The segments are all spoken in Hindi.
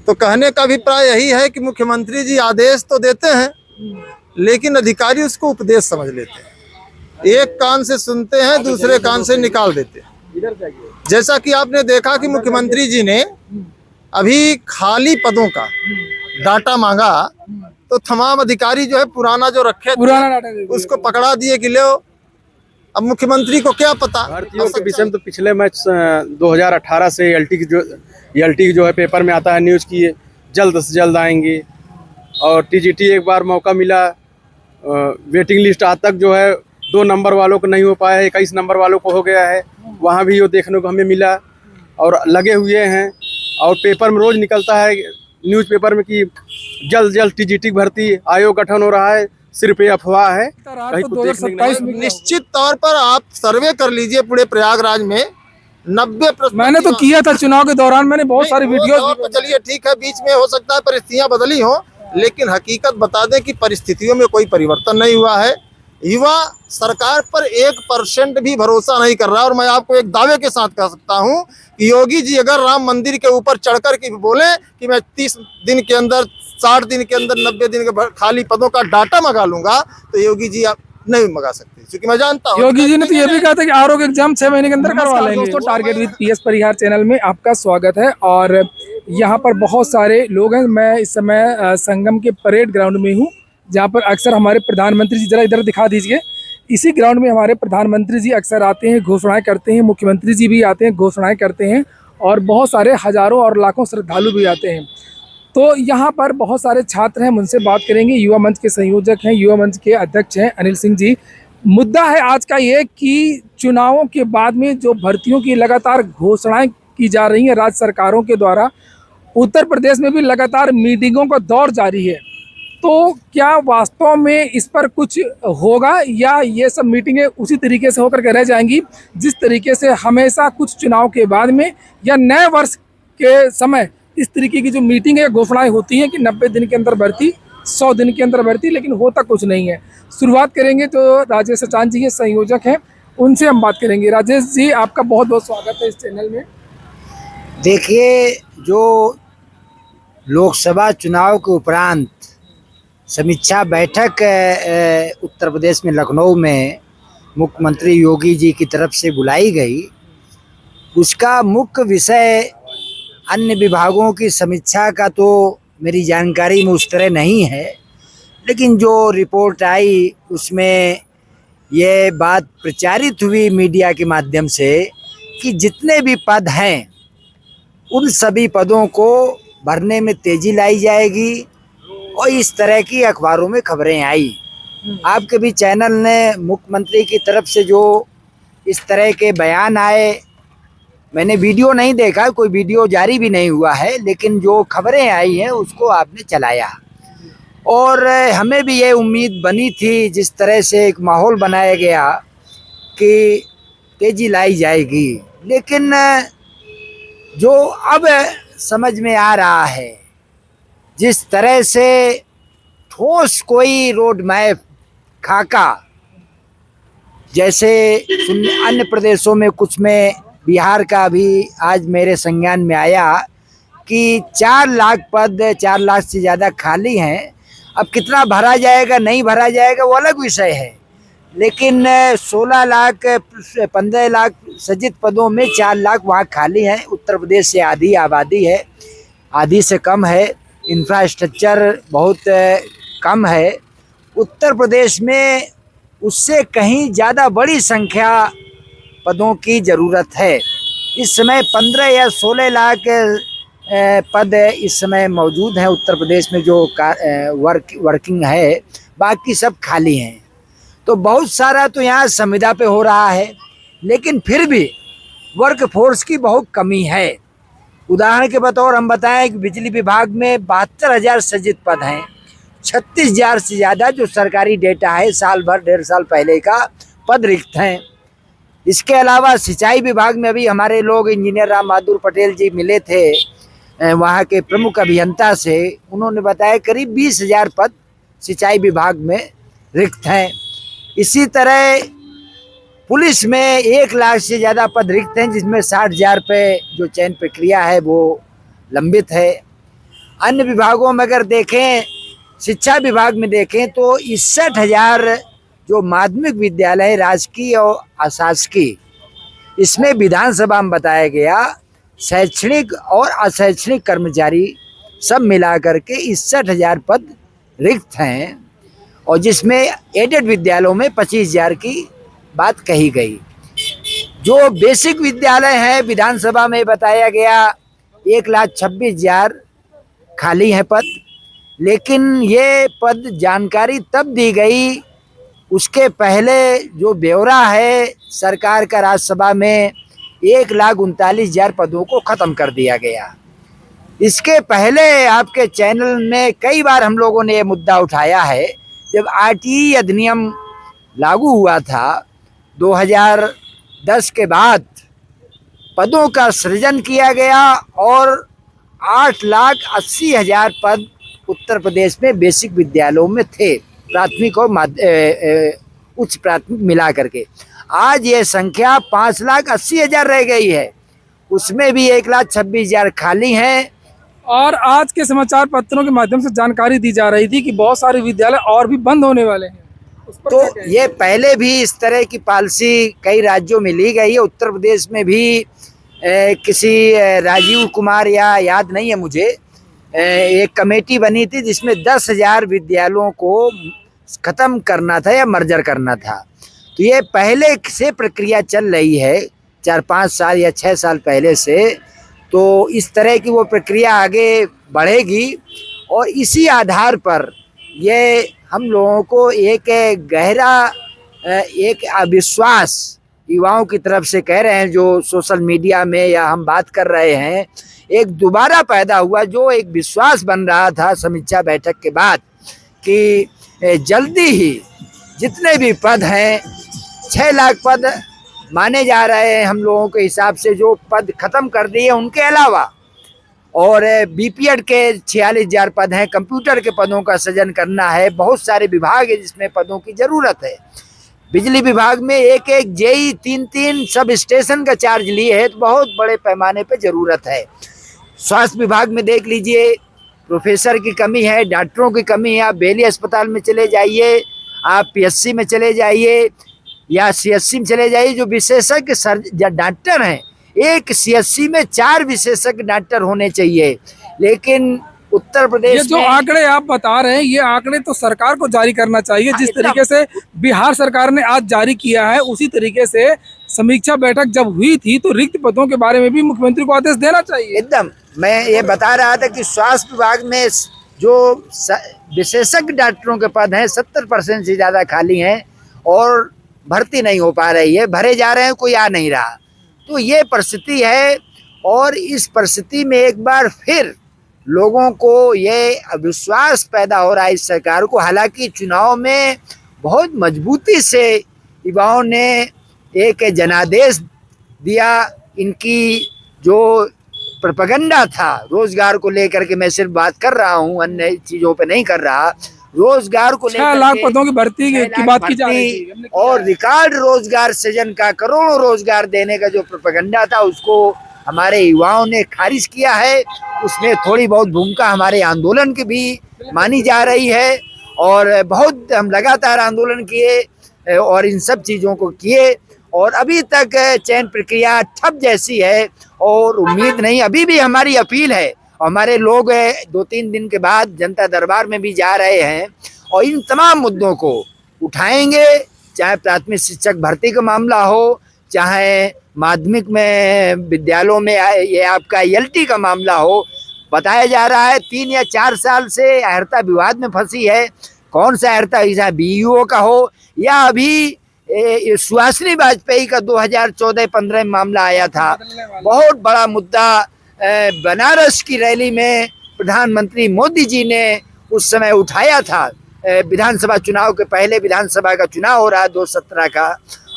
तो कहने का अभिप्राय यही है कि मुख्यमंत्री जी आदेश तो देते हैं, लेकिन अधिकारी उसको उपदेश समझ लेते हैं। एक कान से सुनते हैं, दूसरे कान से निकाल देते हैं। जैसा कि आपने देखा कि मुख्यमंत्री जी ने अभी खाली पदों का डाटा मांगा, तो तमाम अधिकारी जो है पुराना जो रखे उसको पकड़ा दिए कि लो, अब मुख्यमंत्री को क्या पता। भर्तियों के विषय में तो पिछले मैच 2018 से एलटी की जो है पेपर में आता है न्यूज़ की जल्द से जल्द आएंगी, और टीजीटी एक बार मौका मिला, वेटिंग लिस्ट आज तक जो है 2 नंबर वालों को नहीं हो पाया है, 21 नंबर वालों को हो गया है, वहाँ भी वो देखने को हमें मिला और लगे हुए हैं। और पेपर में रोज निकलता है न्यूज़पेपर में कि जल्द जल्द टीजीटी भर्ती आयोग गठन हो रहा है, सिर्फ ये अफवाह है। निश्चित तौर पर आप सर्वे कर लीजिए पूरे प्रयागराज में 90%। मैंने तो किया था चुनाव के दौरान, मैंने बहुत सारे वीडियो। तो चलिए ठीक है, बीच में हो सकता है परिस्थितियां बदली हो, लेकिन हकीकत बता दें कि परिस्थितियों में कोई परिवर्तन नहीं हुआ है। युवा सरकार पर 1% भी भरोसा नहीं कर रहा। और मैं आपको एक दावे के साथ कह सकता हूं कि योगी जी अगर राम मंदिर के ऊपर चढ़कर के बोले कि मैं 30 दिन के अंदर, 60 दिन के अंदर, 90 दिन के खाली पदों का डाटा मंगा लूंगा, तो योगी जी आप नहीं मंगा सकते, क्योंकि मैं जानता हूं। योगी जी ने तो ये भी कहा था कि आरोग्य एग्जाम 6 महीने के अंदर करवा लेंगे। दोस्तों, target with PS Parihar channel में आपका स्वागत है। और यहाँ पर बहुत सारे लोग हैं। मैं इस समय संगम के परेड ग्राउंड में हूँ, जहाँ पर अक्सर हमारे प्रधानमंत्री जी, जरा इधर दिखा दीजिए, इसी ग्राउंड में हमारे प्रधानमंत्री जी अक्सर आते हैं, घोषणाएं करते हैं। मुख्यमंत्री जी भी आते हैं, घोषणाएं करते हैं, और बहुत सारे हजारों और लाखों श्रद्धालु भी आते हैं। तो यहाँ पर बहुत सारे छात्र हैं, उनसे बात करेंगे। युवा मंच के संयोजक हैं, युवा मंच के अध्यक्ष हैं अनिल सिंह जी। मुद्दा है आज का ये कि चुनावों के बाद में जो भर्तियों की लगातार घोषणाएं की जा रही हैं राज्य सरकारों के द्वारा, उत्तर प्रदेश में भी लगातार मीटिंगों का दौर जारी है। तो क्या वास्तव में इस पर कुछ होगा, या ये सब मीटिंगें उसी तरीके से होकर के रह जाएंगी जिस तरीके से हमेशा कुछ चुनाव के बाद में या नए वर्ष के समय इस तरीके की जो मीटिंग है, घोषणाएं होती हैं कि 90 दिन के अंदर भर्ती, 100 दिन के अंदर भर्ती, लेकिन होता कुछ नहीं है। शुरुआत करेंगे तो राजेश सचान जी, ये संयोजक हैं, उनसे हम बात करेंगे। राजेश जी, आपका बहुत बहुत स्वागत है इस चैनल में। देखिए, जो लोकसभा चुनाव के उपरांत समीक्षा बैठक उत्तर प्रदेश में लखनऊ में मुख्यमंत्री योगी जी की तरफ से बुलाई गई, उसका मुख्य विषय अन्य विभागों की समीक्षा का तो मेरी जानकारी में उस तरह नहीं है, लेकिन जो रिपोर्ट आई उसमें ये बात प्रचारित हुई मीडिया के माध्यम से कि जितने भी पद हैं उन सभी पदों को भरने में तेजी लाई जाएगी, और इस तरह की अखबारों में खबरें आई। आपके भी चैनल ने मुख्यमंत्री की तरफ से जो इस तरह के बयान आए, मैंने वीडियो नहीं देखा, कोई वीडियो जारी भी नहीं हुआ है, लेकिन जो खबरें आई हैं उसको आपने चलाया। और हमें भी ये उम्मीद बनी थी, जिस तरह से एक माहौल बनाया गया कि तेजी लाई जाएगी, लेकिन जो अब समझ में आ रहा है, जिस तरह से ठोस कोई रोड मैप, खाका, जैसे अन्य प्रदेशों में, कुछ में बिहार का भी आज मेरे संज्ञान में आया कि 4 लाख पद, 4 लाख से ज़्यादा खाली हैं। अब कितना भरा जाएगा, नहीं भरा जाएगा, वो अलग विषय है, लेकिन 16 लाख 15 लाख सृजित पदों में 4 लाख वहाँ खाली हैं। उत्तर प्रदेश से आधी आबादी है, आधी से कम है, इंफ्रास्ट्रक्चर बहुत कम है। उत्तर प्रदेश में उससे कहीं ज़्यादा बड़ी संख्या पदों की ज़रूरत है। इस समय 15 या 16 लाख पद इस समय मौजूद हैं उत्तर प्रदेश में जो वर्किंग है, बाकी सब खाली हैं। तो बहुत सारा तो यहाँ संविदा पे हो रहा है, लेकिन फिर भी वर्क फोर्स की बहुत कमी है। उदाहरण के बतौर हम बताएं कि बिजली विभाग में 72,000 सृजित पद हैं, 36,000 से ज़्यादा जो सरकारी डेटा है साल भर 1.5 साल पहले का पद रिक्त हैं। इसके अलावा सिंचाई विभाग में अभी हमारे लोग इंजीनियर राम बहादुर पटेल जी मिले थे वहाँ के प्रमुख अभियंता से, उन्होंने बताया करीब 20,000 पद सिंचाई विभाग में रिक्त हैं। इसी तरह पुलिस में 1 लाख से ज़्यादा पद रिक्त हैं, जिसमें 60,000 पे जो चयन प्रक्रिया है वो लंबित है। अन्य विभागों में अगर देखें, शिक्षा विभाग में देखें तो 61,000 जो माध्यमिक विद्यालय राजकीय और अशासकीय, इसमें विधानसभा में बताया गया शैक्षणिक और अशैक्षणिक कर्मचारी सब मिला करके 61,000 पद रिक्त हैं, और जिसमें एडेड विद्यालयों में 25,000 की बात कही गई। जो बेसिक विद्यालय है विधानसभा में बताया गया 1,26,000 खाली है पद, लेकिन ये पद जानकारी तब दी गई, उसके पहले जो ब्यौरा है सरकार का राज्यसभा में 1,39,000 पदों को ख़त्म कर दिया गया। इसके पहले आपके चैनल में कई बार हम लोगों ने ये मुद्दा उठाया है, जब आरटीई अधिनियम लागू हुआ था 2010 के बाद पदों का सृजन किया गया और 8,80,000 पद उत्तर प्रदेश में बेसिक विद्यालयों में थे, प्राथमिक और उच्च प्राथमिक मिला करके। आज ये संख्या 5,80,000 रह गई है, उसमें भी 1,26,000 खाली हैं। और आज के समाचार पत्रों के माध्यम से जानकारी दी जा रही थी कि बहुत सारे विद्यालय और भी बंद होने वाले हैं। उस पर क्या तो कहेंगे? ये पहले भी इस तरह की पॉलिसी कई राज्यों में ली गई है। उत्तर प्रदेश में भी किसी राजीव कुमार या याद नहीं है मुझे, एक कमेटी बनी थी जिसमें 10,000 विद्यालयों को ख़त्म करना था या मर्जर करना था। तो ये पहले से प्रक्रिया चल रही है, 4-5 साल या 6 साल पहले से। तो इस तरह की वो प्रक्रिया आगे बढ़ेगी और इसी आधार पर ये हम लोगों को एक गहरा एक अविश्वास युवाओं की तरफ से कह रहे हैं, जो सोशल मीडिया में या हम बात कर रहे हैं, एक दोबारा पैदा हुआ जो एक विश्वास बन रहा था समीक्षा बैठक के बाद कि जल्दी ही जितने भी पद हैं 6 लाख पद माने जा रहे हैं हम लोगों के हिसाब से, जो पद ख़त्म कर दिए उनके अलावा, और बीपीएड के 46,000 पद हैं, कंप्यूटर के पदों का सृजन करना है। बहुत सारे विभाग है जिसमें पदों की ज़रूरत है। बिजली विभाग में एक जेई 3 सब स्टेशन का चार्ज लिए है, तो बहुत बड़े पैमाने पे ज़रूरत है। स्वास्थ्य विभाग में देख लीजिए, प्रोफेसर की कमी है, डॉक्टरों की कमी है। आप बेली अस्पताल में चले जाइए, आप पीएचसी में चले जाइए या सीएचसी में चले जाइए, जो विशेषज्ञ डॉक्टर हैं, एक सीएचसी में 4 विशेषज्ञ डॉक्टर होने चाहिए। लेकिन उत्तर प्रदेश ये जो आंकड़े आप बता रहे हैं, ये आंकड़े तो सरकार को जारी करना चाहिए। जिस तरीके से बिहार सरकार ने आज जारी किया है, उसी तरीके से समीक्षा बैठक जब हुई थी तो रिक्त पदों के बारे में भी मुख्यमंत्री को आदेश देना चाहिए। एकदम, मैं ये बता रहा था कि स्वास्थ्य विभाग में जो विशेषज्ञ डॉक्टरों के पद हैं 70% से ज़्यादा खाली हैं और भर्ती नहीं हो पा रही है, भरे जा रहे हैं, कोई आ नहीं रहा। तो ये परिस्थिति है और इस परिस्थिति में एक बार फिर लोगों को ये अविश्वास पैदा हो रहा है इस सरकार को। हालांकि चुनाव में बहुत मजबूती से युवाओं ने एक जनादेश दिया। इनकी जो प्रोपेगेंडा था रोजगार को लेकर के, मैं सिर्फ बात कर रहा हूँ, अन्य चीज़ों पे नहीं कर रहा, रोजगार को 6 लाख पदों की भर्ती की बात की जा रही थी और रिकॉर्ड रोजगार सृजन का, करोड़ों रोजगार देने का जो प्रोपेगेंडा था उसको हमारे युवाओं ने खारिज किया है। उसमें थोड़ी बहुत भूमिका हमारे आंदोलन की भी मानी जा रही है और बहुत हम लगातार आंदोलन किए और इन सब चीज़ों को किए और अभी तक चयन प्रक्रिया ठप जैसी है और उम्मीद नहीं। अभी भी हमारी अपील है, हमारे लोग 2-3 दिन के बाद जनता दरबार में भी जा रहे हैं और इन तमाम मुद्दों को उठाएंगे, चाहे प्राथमिक शिक्षक भर्ती का मामला हो, चाहे माध्यमिक में विद्यालयों में ये आपका एलटी का मामला हो। बताया जा रहा है 3 या 4 साल से अहर्ता विवाद में फंसी है। कौन सा अहर्ता, जैसा बीईओ का हो या अभी सुहासिनी वाजपेयी का 2014-15 में मामला आया था, बहुत बड़ा मुद्दा। बनारस की रैली में प्रधानमंत्री मोदी जी ने उस समय उठाया था। विधानसभा चुनाव के पहले विधानसभा का चुनाव हो रहा है 2017 का,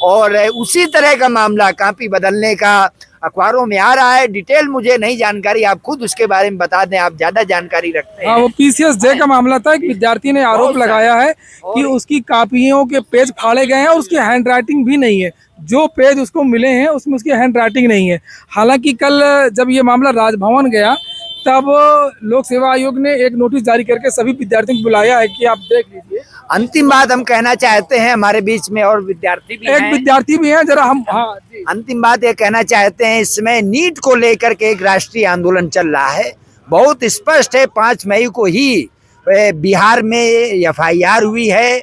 और उसी तरह का मामला कापी बदलने का अखबारों में आ रहा है। डिटेल मुझे नहीं जानकारी, आप खुद उसके बारे में बता दें, आप ज्यादा जानकारी रखते हैं। हाँ, वो पीसीएस जे का मामला था। एक विद्यार्थी ने आरोप लगाया है कि उसकी कापियों के पेज फाड़े गए हैं और उसकी हैंड राइटिंग भी नहीं है। जो पेज उसको मिले हैं उसमें उसकी हैंड राइटिंग नहीं है। हालांकि कल जब ये मामला राजभवन गया तब लोक सेवा आयोग ने एक नोटिस जारी करके सभी विद्यार्थियों को बुलाया है कि आप देख लीजिए। अंतिम बात हम कहना चाहते हैं, हमारे बीच में और विद्यार्थी भी एक हैं। विद्यार्थी भी हैं, जरा हम हाँ जी। अंतिम बात ये कहना चाहते हैं, इसमें नीट को लेकर के एक राष्ट्रीय आंदोलन चल रहा है। बहुत स्पष्ट है, 5 मई को ही बिहार में FIR हुई है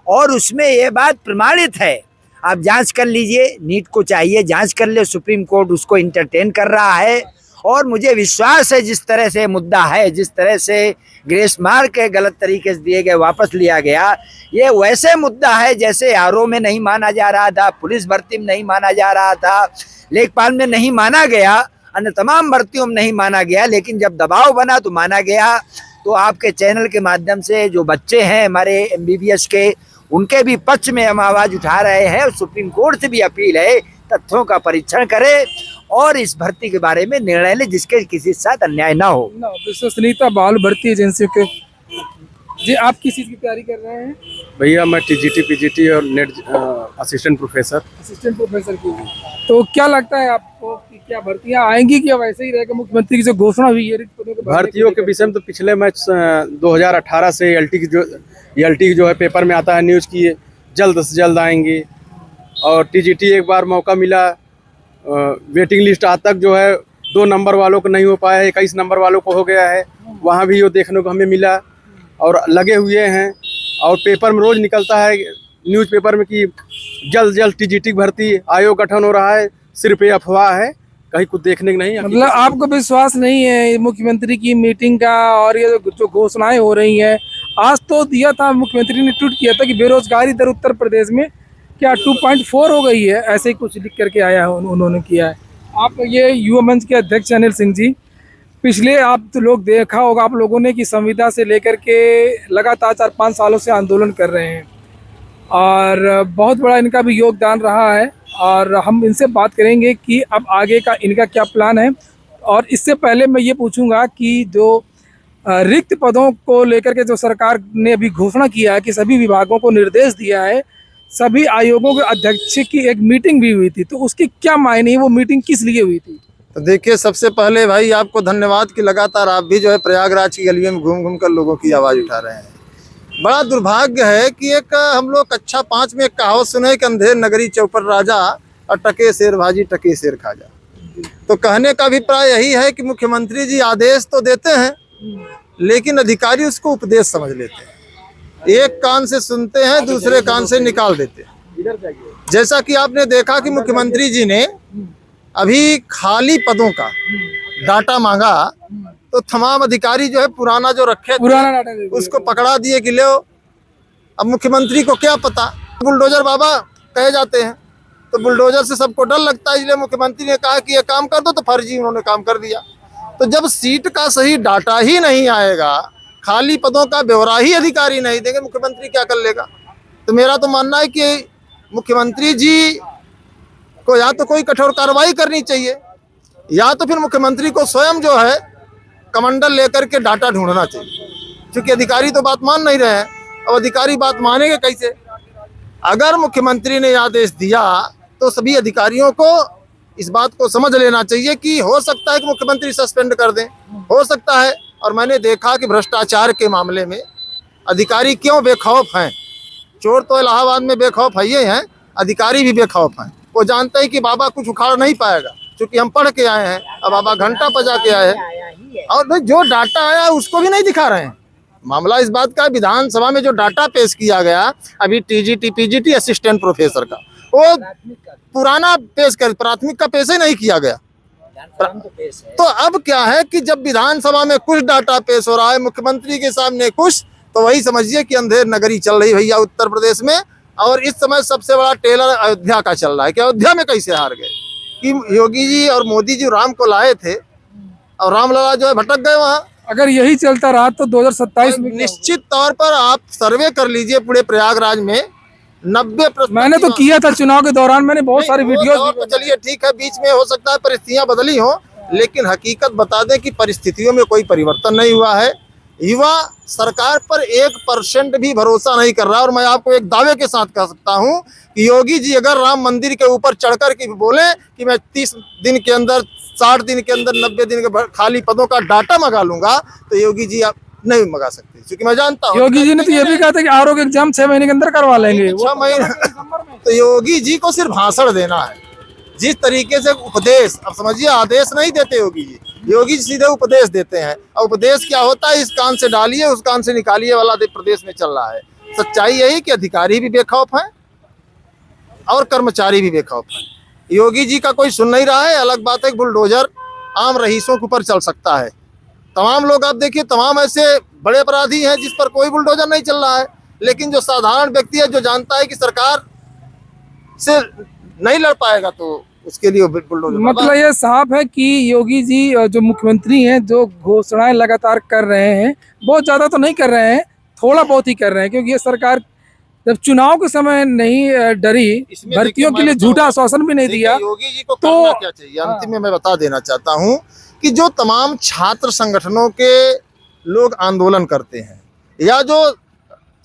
और उसमें ये बात प्रमाणित है। आप जांच कर लीजिए, नीट को चाहिए जांच कर ले, सुप्रीम कोर्ट उसको इंटरटेन कर रहा है। और मुझे विश्वास है जिस तरह से मुद्दा है, जिस तरह से ग्रेस मार्क गलत तरीके से दिए गए वापस लिया गया, ये वैसे मुद्दा है जैसे RO में नहीं माना जा रहा था, पुलिस भर्ती में नहीं माना जा रहा था, लेखपाल में नहीं माना गया, अन्य तमाम भर्तियों में नहीं माना गया, लेकिन जब दबाव बना तो माना गया। तो आपके चैनल के माध्यम से जो बच्चे हैं हमारे MBBS के, उनके भी पक्ष में हम आवाज उठा रहे हैं और सुप्रीम कोर्ट से भी अपील है, तथ्यों का परीक्षण करे और इस भर्ती के बारे में निर्णय ले जिसके किसी के साथ अन्याय ना हो। विश्वसनीयता बाल भर्ती एजेंसी के जी, आप किस चीज की तैयारी कर रहे हैं? भैया मैं TGT PGT और नेट असिस्टेंट प्रोफेसर की। तो क्या लगता है आपको कि क्या भर्तियां आएंगी कि वैसे ही रहेगा? मुख्यमंत्री की जो घोषणा हुई है भर्तियों के विषय में, तो पिछले मैच 2018 से ELT की जो है पेपर में आता है न्यूज़ की ये जल्द से जल्द आएंगी। और TGT एक बार मौका मिला, वेटिंग लिस्ट आज तक जो है 2 नंबर वालों को नहीं हो पाया है, 21 नंबर वालों को हो गया है, वहाँ भी वो देखने को हमें मिला और लगे हुए हैं। और पेपर में रोज निकलता है न्यूज़पेपर में कि जल्द जल्द TGT भर्ती आयोग गठन हो रहा है, सिर्फ ये अफवाह है, कहीं कुछ देखने को नहीं। मतलब आपको विश्वास नहीं है मुख्यमंत्री की मीटिंग का और ये जो घोषणाएं हो रही हैं? आज तो दिया था, मुख्यमंत्री ने ट्वीट किया था कि बेरोजगारी दर उत्तर प्रदेश में क्या 2.4 हो गई है, ऐसे ही कुछ लिख करके आया है, उन्होंने किया है। आप ये युवा मंच के अध्यक्ष अनिल सिंह जी, पिछले आप तो लोग देखा होगा आप लोगों ने कि संविदा से लेकर के लगातार 4-5 सालों से आंदोलन कर रहे हैं और बहुत बड़ा इनका भी योगदान रहा है और हम इनसे बात करेंगे कि अब आगे का इनका क्या प्लान है। और इससे पहले मैं ये पूछूंगा कि जो रिक्त पदों को लेकर के जो सरकार ने अभी घोषणा किया है कि सभी विभागों को निर्देश दिया है, सभी आयोगों के अध्यक्ष की एक मीटिंग भी हुई थी, तो उसकी क्या मायने, वो मीटिंग किस लिए हुई थी? तो देखिए, सबसे पहले भाई आपको धन्यवाद कि लगातार आप भी जो है प्रयागराज की गलियों में घूम घूम कर लोगों की आवाज़ उठा रहे हैं। बड़ा दुर्भाग्य है कि एक हम लोग कक्षा 5 में एक कहावत सुने कि अंधेर नगरी चौपर राजा और टके शेर भाजी टके शेर खाजा। तो कहने का अभिप्राय यही है कि मुख्यमंत्री जी आदेश तो देते हैं लेकिन अधिकारी उसको उपदेश समझ लेते हैं। एक कान से सुनते हैं, दूसरे कान से निकाल देते हैं। जैसा कि आपने देखा कि मुख्यमंत्री जी ने अभी खाली पदों का डाटा मांगा तो तमाम अधिकारी जो है पुराना जो रखे पुराना डाटा उसको पकड़ा दिए कि ले। अब मुख्यमंत्री को क्या पता, बुलडोजर बाबा कहे जाते हैं, तो बुलडोजर से सबको डर लगता है, इसलिए मुख्यमंत्री ने कहा कि ये काम कर दो, तो फर्जी उन्होंने काम कर दिया। तो जब सीट का सही डाटा ही नहीं आएगा, खाली पदों का ब्यौरा ही अधिकारी नहीं देंगे, मुख्यमंत्री क्या कर लेगा? तो मेरा तो मानना है कि मुख्यमंत्री जी को या तो कोई कठोर कार्रवाई करनी चाहिए या तो फिर मुख्यमंत्री को स्वयं जो है कमंडल लेकर के डाटा ढूंढना चाहिए, क्योंकि अधिकारी तो बात मान नहीं रहे हैं। अब अधिकारी बात मानेंगे कैसे? अगर मुख्यमंत्री ने आदेश दिया तो सभी अधिकारियों को इस बात को समझ लेना चाहिए कि हो सकता है कि मुख्यमंत्री सस्पेंड कर दें, हो सकता है। और मैंने देखा कि भ्रष्टाचार के मामले में अधिकारी क्यों बेखौफ हैं। चोर तो इलाहाबाद में बेखौफ है ही हैं, अधिकारी भी बेखौफ हैं। वो जानते हैं कि बाबा कुछ उखाड़ नहीं पाएगा, क्योंकि हम पढ़ के आए हैं, अब बाबा घंटा बजा के आए हैं और जो डाटा आया उसको भी नहीं दिखा रहे हैं। मामला इस बात का, विधानसभा में जो डाटा पेश किया गया अभी TGT PGT असिस्टेंट प्रोफेसर का, वो पुराना पेश कर, प्राथमिक का पेश ही नहीं किया गया। तो अब क्या है कि जब विधानसभा में कुछ डाटा पेश हो रहा है, मुख्यमंत्री के सामने कुछ, तो वही समझिए कि अंधेर नगरी चल रही भैया उत्तर प्रदेश में। और इस समय सबसे बड़ा टेलर अयोध्या का चल रहा है कि अयोध्या में कैसे हार गए, कि योगी जी और मोदी जी राम को लाए थे और रामलला जो है भटक गए वहाँ। अगर यही चलता रहा तो 2027 में निश्चित तौर पर आप सर्वे कर लीजिए पूरे प्रयागराज में 90%। मैंने तो किया था चुनाव के दौरान, मैंने बहुत सारी वीडियो। तो चलिए ठीक है, बीच में हो सकता है परिस्थितियां बदली हो, लेकिन हकीकत बता दें कि परिस्थितियों में कोई परिवर्तन नहीं हुआ है। युवा सरकार पर 1% भी भरोसा नहीं कर रहा। और मैं आपको एक दावे के साथ कह सकता हूं कि योगी जी अगर राम मंदिर के ऊपर चढ़कर के बोले कि मैं 30 दिन के अंदर 60 दिन के अंदर 90 दिन के खाली पदों का डाटा मंगा लूंगा, तो योगी जी आप नहीं मंगा सकते, क्योंकि मैं जानता हूँ योगी जी ने तो ये भी कहा था कि आरोग्य एग्जाम 6 महीने के अंदर करवा लेंगे। 6 महीने। तो योगी जी को सिर्फ भाषण देना है। जिस तरीके से उपदेश, अब समझिए आदेश नहीं देते योगी जी, योगी जी सीधे उपदेश देते हैं। और उपदेश क्या होता है, इस कान से डालिए उस कान से निकालिए वाला प्रदेश में चल रहा है। सच्चाई यही कि अधिकारी भी बेखौफ हैं और कर्मचारी भी बेखौफ हैं। योगी जी का कोई सुन नहीं रहा है। अलग बात है कि बुलडोजर आम रईसों के ऊपर चल सकता है। तमाम लोग आप देखिए, तमाम ऐसे बड़े अपराधी हैं जिस पर कोई बुलडोजर नहीं चल रहा है, लेकिन जो साधारण व्यक्ति है, जो जानता है कि सरकार से नहीं लड़ पाएगा, तो उसके लिए बुलडोजर। मतलब ये साफ है कि योगी जी जो मुख्यमंत्री हैं, जो घोषणाएं लगातार कर रहे हैं, बहुत ज्यादा तो नहीं कर रहे हैं, थोड़ा बहुत ही कर रहे हैं, क्योंकि ये सरकार जब चुनाव के समय नहीं डरी, भर्तियों के लिए झूठा आश्वासन भी नहीं दिया। योगी जी को करना क्या चाहिए, अंतिम में मैं बता देना चाहता हूँ कि जो तमाम छात्र संगठनों के लोग आंदोलन करते हैं या जो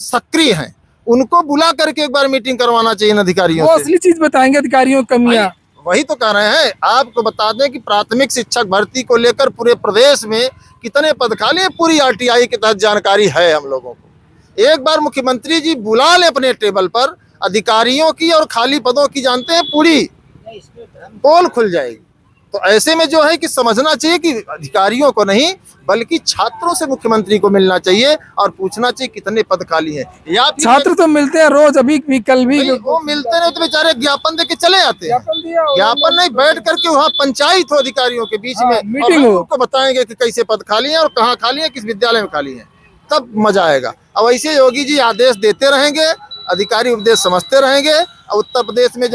सक्रिय हैं, उनको बुला करके एक बार मीटिंग करवाना चाहिए इन अधिकारियों वो से। असली चीज बताएंगे अधिकारियों की कमियां। वही तो कह रहे हैं। आपको बता दें कि प्राथमिक शिक्षक भर्ती को लेकर पूरे प्रदेश में कितने पद खाली है, पूरी आरटीआई के तहत जानकारी है हम लोगों को। एक बार मुख्यमंत्री जी बुला ले अपने टेबल पर अधिकारियों की और खाली पदों की, जानते हैं पूरी पोल खुल जाएगी। तो ऐसे में जो है कि समझना चाहिए कि अधिकारियों को नहीं बल्कि छात्रों से मुख्यमंत्री को मिलना चाहिए और पूछना चाहिए कितने पद खाली हैं। या छात्र तो मिलते हैं रोज, अभी भी कल भी वो मिलते नहीं तो बेचारे ज्ञापन दे के चले जाते हैं। ज्ञापन नहीं, बैठ करके वहाँ पंचायत हो अधिकारियों के बीच में, मीटिंग हो, उनको बताएंगे कि कैसे पद खाली हैं और कहाँ खाली हैं, किस विद्यालय में खाली हैं, तब मजा आएगा। अब ऐसे योगी जी आदेश देते रहेंगे, अधिकारी उपदेश समझते रहेंगे। और उत्तर प्रदेश में जो